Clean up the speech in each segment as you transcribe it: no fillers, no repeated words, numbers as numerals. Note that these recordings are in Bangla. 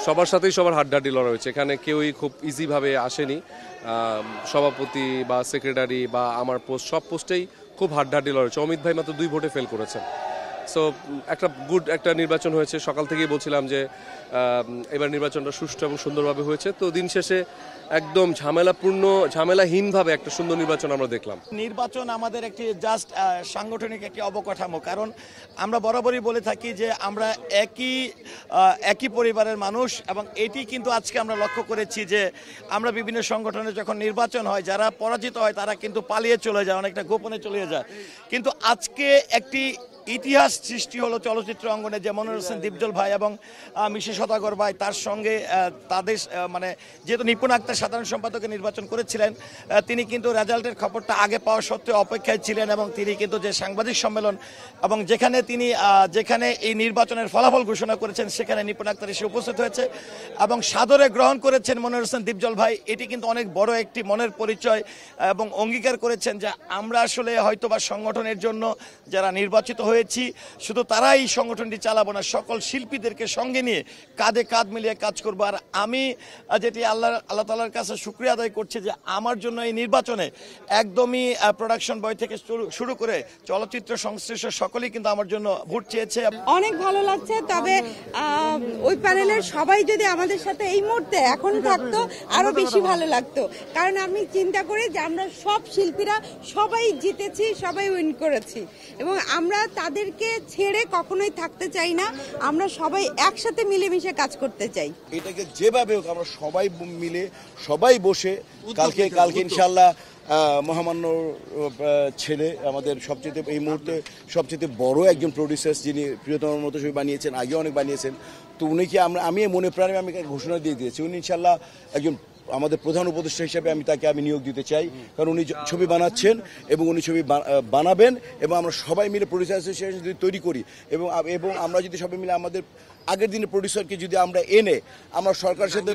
সবার সাথেই সবার হাড্ডাহাড্ডি লড়াই হয়েছে, এখানে কেউই খুব ইজিভাবে আসেনি। সভাপতি বা সেক্রেটারি বা আমার পোস্ট, সব পোস্টেই খুব হাড্ডাহাড্ডি লড়াই হয়েছে। অমিত ভাই মাত্র 2 ভোটে ফেল করেছেন। সো একটা গুড একটা নির্বাচন হয়েছে। সকাল থেকেই বলছিলাম যে এবার নির্বাচনটা সুষ্ঠু এবং সুন্দরভাবে হয়েছে। তো দিন শেষে একদম ঝামেলাহীনভাবে একটা সুন্দর নির্বাচন আমরা দেখলাম। নির্বাচন আমাদের একটি জাস্ট সাংগঠনিক একটি অবকাঠামো, কারণ আমরা বরাবরই বলে থাকি যে আমরা একই পরিবারের মানুষ, এবং এটি কিন্তু আজকে আমরা লক্ষ্য করেছি যে আমরা বিভিন্ন সংগঠনে যখন নির্বাচন হয়, যারা পরাজিত হয় তারা কিন্তু পালিয়ে চলে যায়, অনেকটা গোপনে চলে যায়। কিন্তু আজকে একটি ইতিহাস সৃষ্টি হলো চলচ্চিত্র অঙ্গনে, যে মনির হোসেন দীপজল ভাই এবং মিশি সদাগর ভাই, তার সঙ্গে তাদের মানে যেহেতু নিপুণ আক্তার সাধারণ সম্পাদকে নির্বাচন করেছিলেন, তিনি কিন্তু রেজাল্টের খবরটা আগে পাওয়া সত্ত্বেও অপেক্ষায় ছিলেন, এবং তিনি কিন্তু যে সাংবাদিক সম্মেলন এবং যেখানে এই নির্বাচনের ফলাফল ঘোষণা করেছেন, সেখানে নিপুণ আক্তার এসে উপস্থিত হয়েছে এবং সাদরে গ্রহণ করেছেন মনির হোসেন দীপজল ভাই। এটি কিন্তু অনেক বড় একটি মনের পরিচয়, এবং অঙ্গীকার করেছেন যে আমরা আসলে হয়তোবা সংগঠনের জন্য যারা নির্বাচিত হয়েছি শুধু তারাই এই সংগঠনটি চালাবো না, সকল শিল্পীদেরকে সঙ্গে নিয়ে কাঁধে কাঁধ মিলিয়ে কাজ করবো। আর আমি যেটি আল্লাহ তাআলার কাছে শুকরিয়া আদায় করছি যে আমার জন্য এই নির্বাচনে একদমই প্রোডাকশন বয় থেকে শুরু করে চলচ্চিত্র সংশ্লিষ্ট সকলেই কিন্তু আমার জন্য ভোট চেয়েছে। অনেক ভালো লাগছে। তবে ওই প্যানেলের সবাই যদি আমাদের সাথে এই মুহূর্তে এখন থাকতো আরো বেশি ভালো লাগতো, কারণ আমি চিন্তা করি যে আমরা সব শিল্পীরা সবাই জিতেছি, সবাই উইন করেছি, এবং আমরা তাদেরকে ছেড়ে কখনোই থাকতে চাই না। আমরা সবাই একসাথে মিলেমিশে কাজ করতে চাই। এটাকে যেভাবে হোক আমরা সবাই মিলে সবাই বসে কালকে ইনশাল্লাহ মহামান্য ছেলে আমাদের সবচেয়ে এই মুহূর্তে সবচেয়ে বড় একজন প্রডিউসার, যিনি প্রিয়তম মতো ছবি বানিয়েছেন, আগেও অনেক বানিয়েছেন। তো উনিকে আমি মনে প্রাণে আমি ঘোষণা দিয়ে দিয়েছি, উনি ইনশাল্লাহ একজন আমাদের প্রধান উপদেষ্টা হিসেবে তাকে নিয়োগ দিতে চাই, কারণ উনি ছবি বানাচ্ছেন এবং উনি ছবি বানাবেন, এবং আমরা সবাই মিলে প্রডিউসার অ্যাসোসিয়েশন যদি তৈরি করি এবং আমরা যদি সবাই মিলে আমাদের আগের দিনের প্রডিউসারকে যদি আমরা এনে আমরা সরকারের সাথে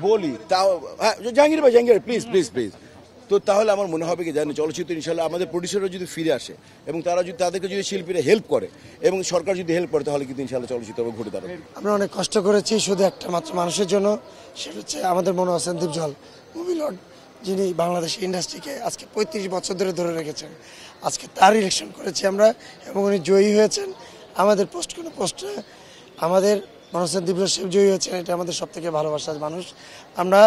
বলি, তাও হ্যাঁ জাহাঙ্গীর ভাই প্লিজ তো তাহলে আমার মনে হবে কি জানি চলচ্চিত্র ইনশাল্লাহ আমাদের প্রডিউসাররা যদি ফিরে আসে এবং তাদেরকে যদি শিল্পীরা হেল্প করে এবং সরকার যদি হেল্প করে, তাহলে কিন্তু ইনশাল্লাহ চলচ্চিত্র ঘুরে দাঁড়াবে। আমরা অনেক কষ্ট করেছি শুধু একটা মাত্র মানুষের জন্য, সেটা হচ্ছে আমাদের মনির হোসেন দীপজল মুভি লর্ড, যিনি বাংলাদেশ ইন্ডাস্ট্রিকে আজকে 35 বছর ধরে রেখেছেন। আজকে তার ইলেকশন করেছি আমরা এবং উনি জয়ী হয়েছেন। আমাদের পোস্টে আমাদের মনির হোসেন দীপজল সাহেব জয়ী হয়েছেন, এটা আমাদের সব থেকে ভালোবাসার মানুষ। আমরা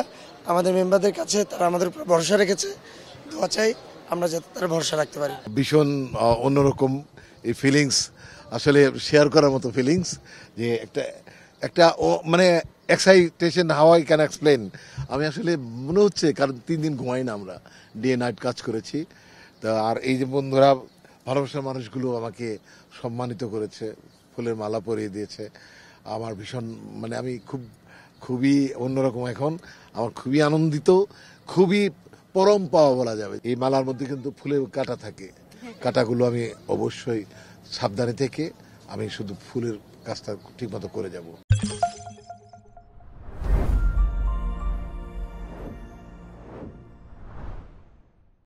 আমাদের মেম্বারদের কাছে তারা আমাদের উপর ভরসা রেখেছে, দোয়া চাই আমরা যাতে তারা ভরসা রাখতে পারি। ভীষণ অন্যরকম এই ফিলিংস, আসলে শেয়ার করার মতো ফিলিংস, যে একটা মানে excitation, how I can explain. আমি আসলে মনে হচ্ছে, কারণ 3 দিন ঘুমাই না, আমরা ডে নাইট কাজ করেছি। তা আর এই যে বন্ধুরা, ভালোবাসার মানুষগুলো আমাকে সম্মানিত করেছে, ফুলের মালা পরিয়ে দিয়েছে, আমার ভীষণ মানে আমি খুবই অন্যরকম এখন, আমার খুবই আনন্দিত, খুবই পরম পাওয়া বলা যাবে। এই মালার মধ্যে কিন্তু ফুলের কাঁটা থাকে, কাঁটাগুলো আমি অবশ্যই সাবধানে থেকে আমি শুধু ফুলের কাজটা ঠিকমতো করে যাব।